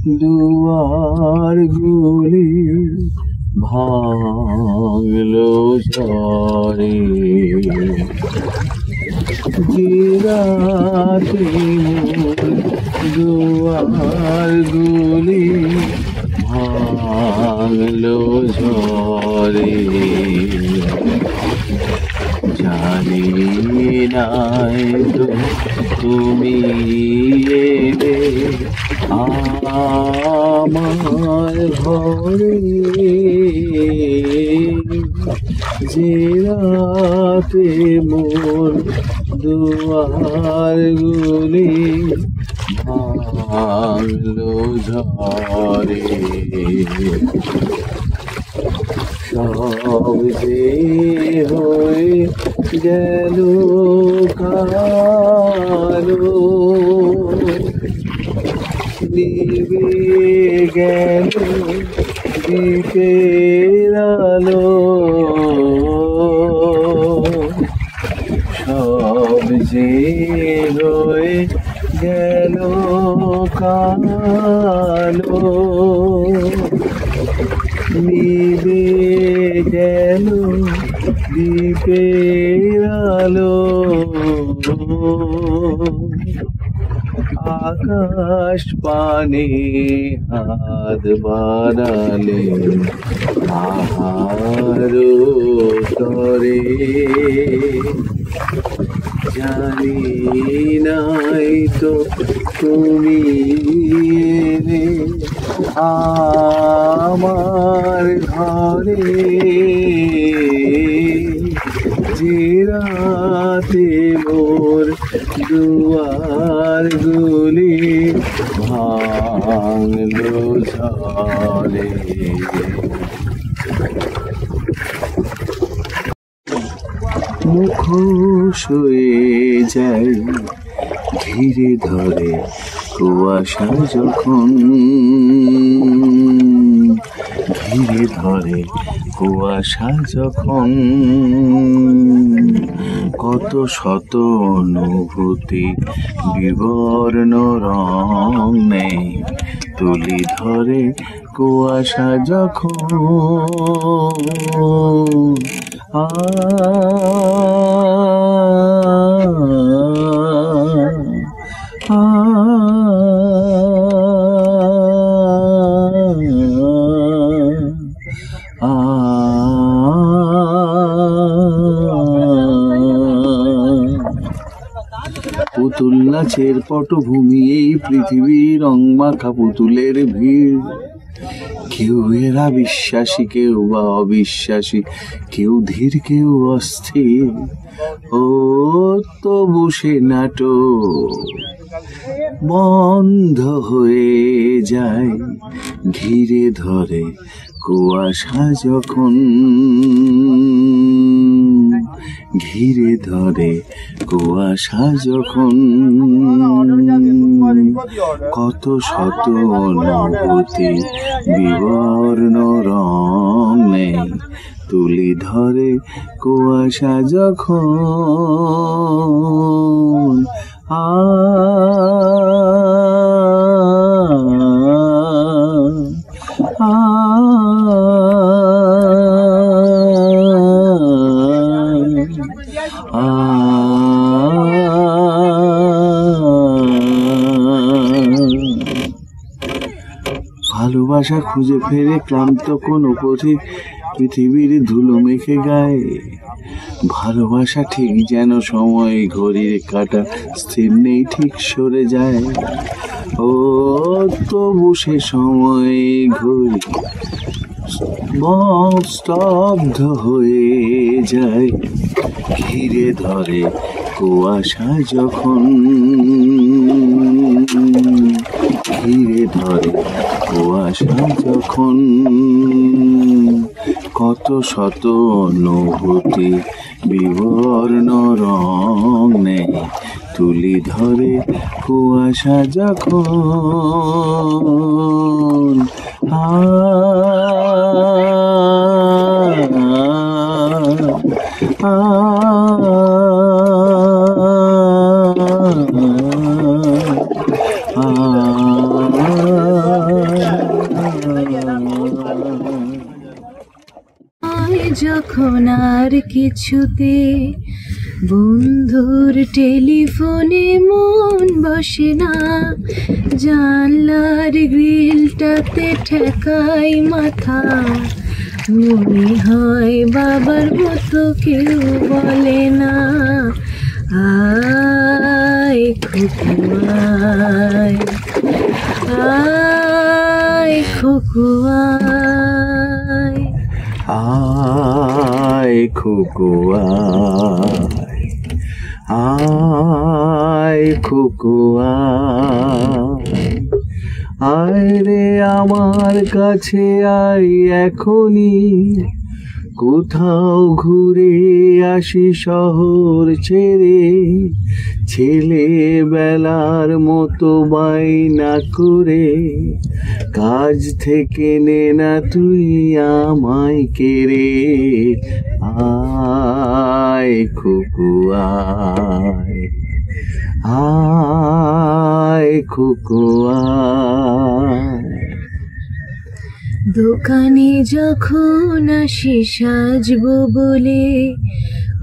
দুয়ার গুলি ভাঙলো ঝড়ে, যে রাতে মোর দুয়ার গুলি ভাঙলো ঝড়ে, জানি নাই তো তুমি এলে আমার ঘরে, যে রাতে মোর দুয়ার গুলি ভাঙলো ঝড়ে, সব যে হয়ে গেল কালো, নিভে গেল দীপের আলো, সব যে হয়ে গেল কালো, নিভে গেল দীপের আলো, আকাশ পানে হাত বাড়ালে আহার করে, জানি নাই তো তুমি এলে আমার ঘরে, যে রাতে মোর দুয়ার গুলি ভাঙলো ঝড়ে। মুখোশ হয়ে যায় ধীরে ধরে কুয়াশা যখন, ধীরে ধরে কুয়াশা যখন, কত শত অনুভূতি বিবর্ণ রং নেই, তুলি ধরে কুয়াশা যখন, পুতুল নাচের পটভূমি এই পৃথিবীর রং মাখা পুতুলের ভিড়, কেউ এরা বিশ্বাসী কেউ বা অবিশ্বাসী, কেউ ধীর কেউ অস্থির, ও তবু সে নাটক বন্ধ হয়ে যায় ঘিরে ধরে কুয়াশা যখন, ঘিরে ধরে কুয়াশা যখন, কত শত অনুভূতি বিবর্ণ রং নেই, তুলি ধরে কুয়াশা যখন, ভালোবাসা খুঁজে ফেরে ক্লান্ত কোনো পথিক পৃথিবীর ধুলো মেখে গায়ে, ভালোবাসা ঠিক যেন সময় ঘড়ির কাঁটা স্থির নেই ঠিক সরে যায়, ও তবু সে সময় ঘড়ি স্তব্ধ হয়ে যায় ঘিরে ধরে কুয়াশা যখন, ঘিরে ধরে কুয়াশা যখন, কত শত অনুভূতি বিবর্ণ রং নেই, তুলি ধরে কুয়াশা যখন, কিছুতে। বন্ধুর টেলিফোনে মন বসে না, জানলার গ্রিলটাতে ঠেকাই মাথা। মনে হয় বাবার মতো কেউ বলে না, আয় খুকু আয়, আয় খুকু আয়। আয় খুকু আয়, আয় খুকু আয়। আয় রে আমার কাছে আয় এখনই, কোথাও ঘুরে আসি শহর ছেড়ে। ছেলেবেলার মতো বায়না করে, কাজ থেকে নে না তুই আমায় কেড়ে। আয় খুকু আয়, আয় খুকু আয়। দোকানে যখন আসি সাজবো বলে,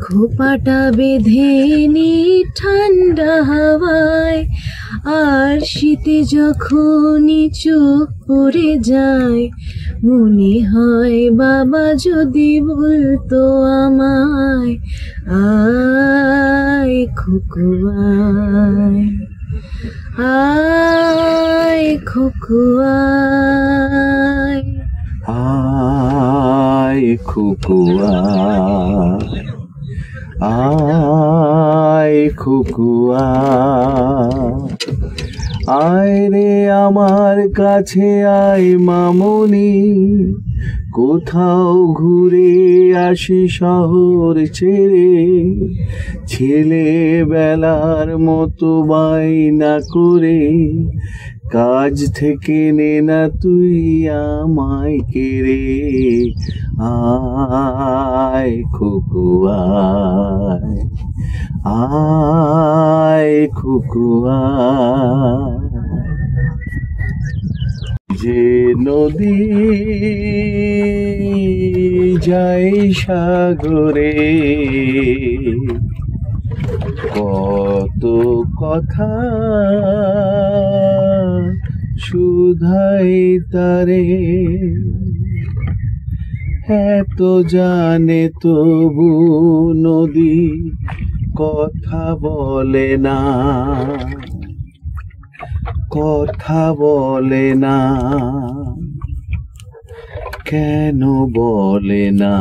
খোপাটা বেঁধে নি ঠান্ডা হাওয়ায়। আর শীতে যখনই চোখ পড়ে যায়, মনে হয় বাবা যদি বলতো আমায়, আয় খুকু আয়, আয় খুকু আয়। আয় খুকু আয়, আয় খুকু আয়। আয় রে আমার কাছে আয় মামনি, কোথাও ঘুরে আসি শহর ছেড়ে। ছেলেবেলার মতো বায়না করে, কাজ থেকে নে না তুই আমায় কেড়ে। আয় খুকু আয়, আয় খুকু আয়। যে নদী যায় সাগরে, কত কথা শুধাই তারে। এত জানে তবু নদী কথা বলে না, কথা বলে না। কেন বলে না,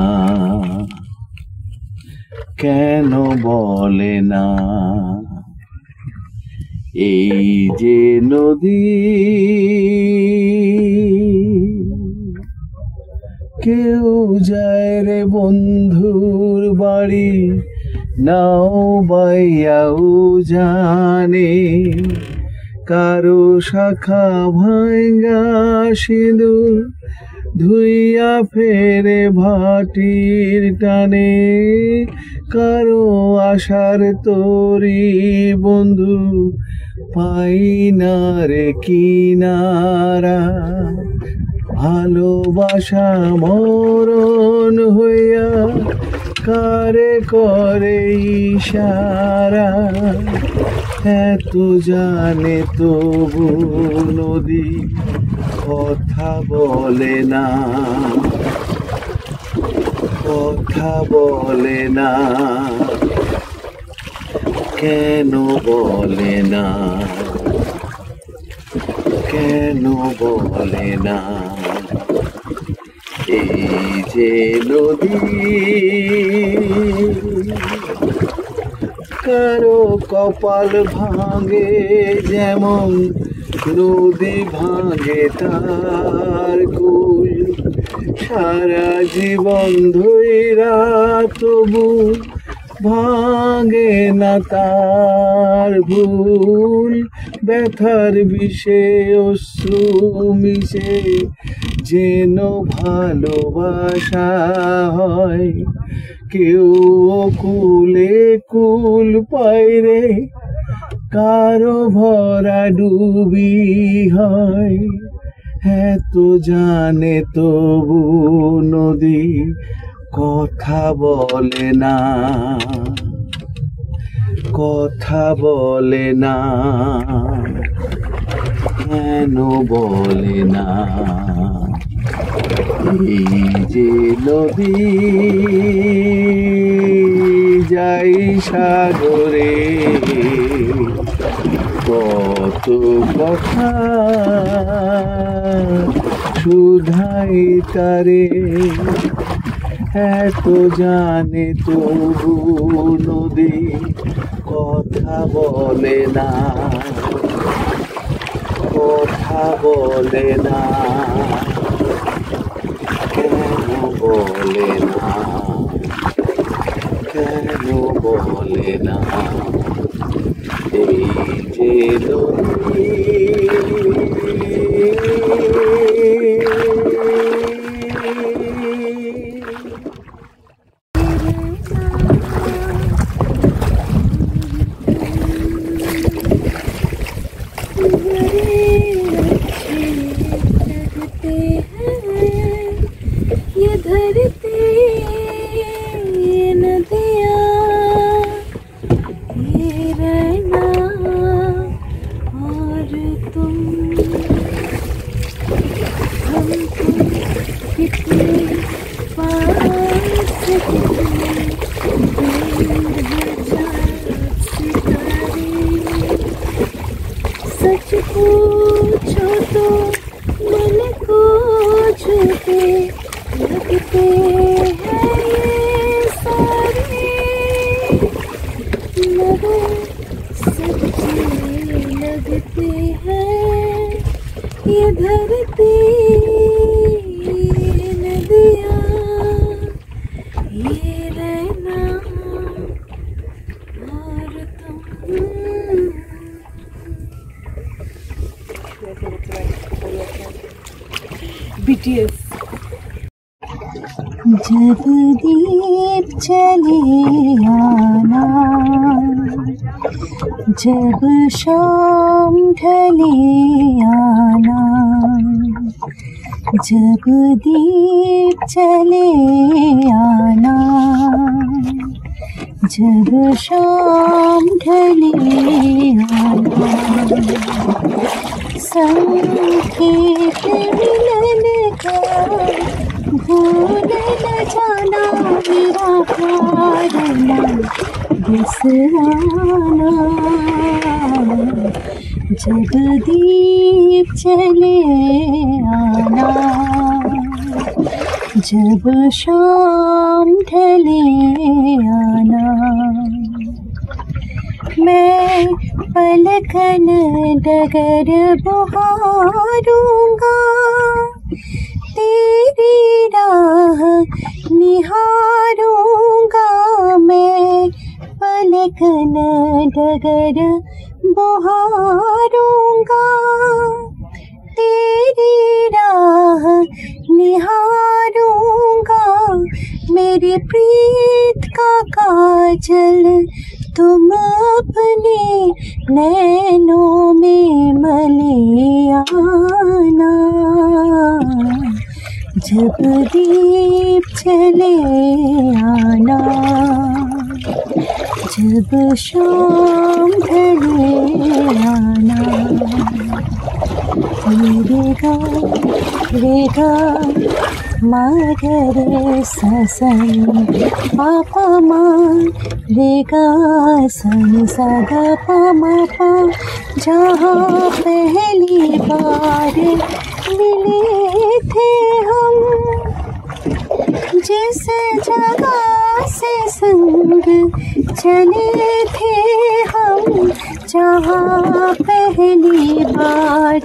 কেন বলে না? এই যে নদী, কেউ যায় রে বন্ধুর বাড়ি, নাও বাইয়াও জানে। কারো শাখা ভাঙ্গা সিঁদুর ধুইয়া ফেরে ভাটির টানে। কারো আশার তরি বন্ধু পাই না রে কিনারা। ভালোবাসা মরণ হইয়া কারে করে ইশারা। এত জানে তবু নদী কথা বলে না, কথা বলে না। কেন বলে না, কেন বলে না? এই যে নদী, কারো কপাল ভাঙে যেমন নদী ভাঙে তার কুল। সারা জীবন ধইরা তবু ভাঙে না তার ভুল। ব্যথার বিষে অশ্রু মিশে যেন ভালোবাসা হয়। কেউ কুলে কুল পায় রে, কারো ভরা ডুবি হয়। এত জানে তবু নদী কথা বলে না, কথা বলে না, কেন বলে না? এই যে নদী যাই সাগরে, কত কথা শুধাই তারে, এত জানে তবু নদী কথা বলে না, কথা বলে না, কেন বলে না, কেন বলে না? এই যে নদী ये धरती ये नदियाँ ये रहना और तुम, हम तुम कितने पास कितने दूर है चाँद सितारे। सच पूछो तो मन को छूते लगते हैं ये सारे, मगर सच्चे लगते हैं ये धरती ये नदियाँ ये रहना और तुम। BTS। जब दीप चले आना, जब शाम ढले आना, जब दीप चले आना, जब शाम ढले आना, संकेत मिलन का भूल न जाना, मेरा प्यार न बिसराना। जब दीप चले आना, जब शाम ढले आना, मैं पलकन डगर बहारूंगा, तेरी राह निहारूंगा। मैं पलकन डगर बहारूंगा, तेरी राह निहारूंगा। मेरी प्रीत का काजल तुम अपने नैनों में मले आना। जब दीप चले आना, जब शाम ढले आना। रे गा मा रे सा सन पा मा, रे गा सन सा गा पा मा पा। जहाँ पहली बार मिले थे हम, जिस जगह से संग चले थे हम, जहाँ पहली बार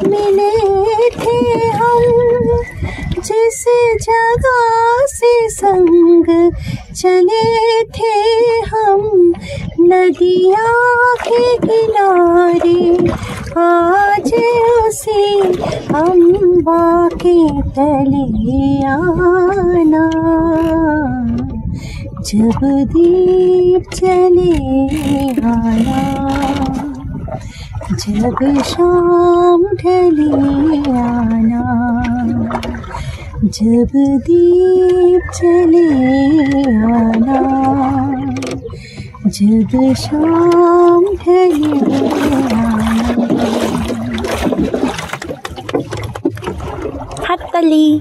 मिले थे हम, जिस जगह से संग चले थे हम। नदिया के किनारे आज उसी अम्बा के तले आना। जब दीप चले आना, जब शाम ढले आना। जब दीप चले आना, जब शाम ढले आना। हातताली।